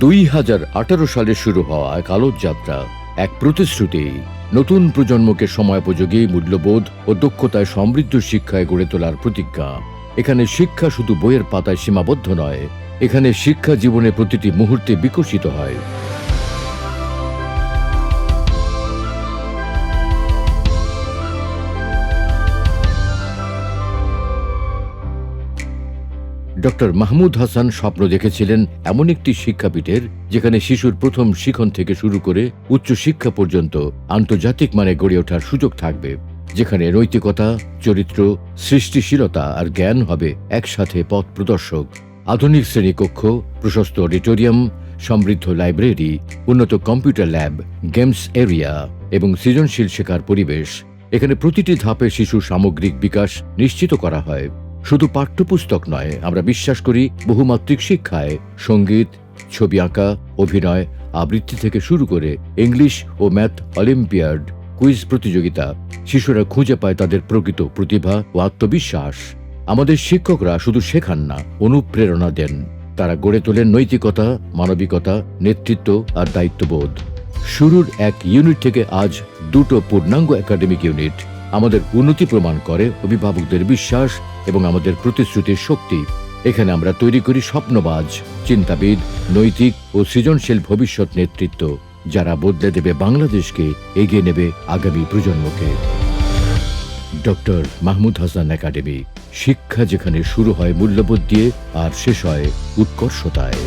2018 সালে শুরু হওয়া এক আলোর যাত্রা, এক প্রতিশ্রুতি, নতুন প্রজন্মকে সময়োপযোগী, মূল্যবোধ ও দক্ষতায় সমৃদ্ধ শিক্ষায় গড়ে তোলার প্রতিজ্ঞা। এখানে শিক্ষা শুধু বইয়ের পাতায় সীমাবদ্ধ নয়, এখানে শিক্ষা জীবনে প্রতিটি মুহূর্তে বিকশিত হয়। ডক্টর মাহমুদ হাসান স্বপ্ন দেখেছিলেন এমন একটি শিক্ষাপীঠের যেখানে শিশুর প্রথম শিখন থেকে শুরু করে উচ্চশিক্ষা পর্যন্ত আন্তর্জাতিক মানে গড়ে ওঠার সুযোগ থাকবে, যেখানে নৈতিকতা, চরিত্র, সৃষ্টিশীলতা আর জ্ঞান হবে একসাথে পথ প্রদর্শক। আধুনিক শ্রেণীকক্ষ, প্রশস্ত অডিটোরিয়াম, সমৃদ্ধ লাইব্রেরি, উন্নত কম্পিউটার ল্যাব, গেমস এরিয়া এবং সৃজনশীল শেখার পরিবেশ। এখানে প্রতিটি ধাপে শিশুর সামগ্রিক বিকাশ নিশ্চিত করা হয়। শুধু পাঠ্যপুস্তক নয়, আমরা বিশ্বাস করি বহুমাত্রিক শিক্ষায়। সঙ্গীত, ছবি আঁকা, অভিনয়, আবৃত্তি থেকে শুরু করে ইংলিশ ও ম্যাথ অলিম্পিয়াড, কুইজ প্রতিযোগিতা। শিশুরা খুঁজে পায় তাদের প্রকৃত প্রতিভা ও আত্মবিশ্বাস। আমাদের শিক্ষকরা শুধু শেখান না, অনুপ্রেরণা দেন। তারা গড়ে তোলেন নৈতিকতা, মানবিকতা, নেতৃত্ব আর দায়িত্ববোধ। শুরুর এক ইউনিট থেকে আজ 2টো পূর্ণাঙ্গ একাডেমিক ইউনিট আমাদের উন্নতি প্রমাণ করে অভিভাবকদের বিশ্বাস এবং আমাদের প্রতিশ্রুতির শক্তি। এখানে আমরা তৈরি করি স্বপ্নবাজ, চিন্তাবিদ, নৈতিক ও সৃজনশীল ভবিষ্যৎ নেতৃত্ব, যারা বদলে দেবে বাংলাদেশকে, এগিয়ে নেবে আগামী প্রজন্মকে। ডক্টর মাহমুদ হাসান একাডেমি, শিক্ষা যেখানে শুরু হয় মূল্যবোধ দিয়ে আর শেষ হয় উৎকর্ষতায়।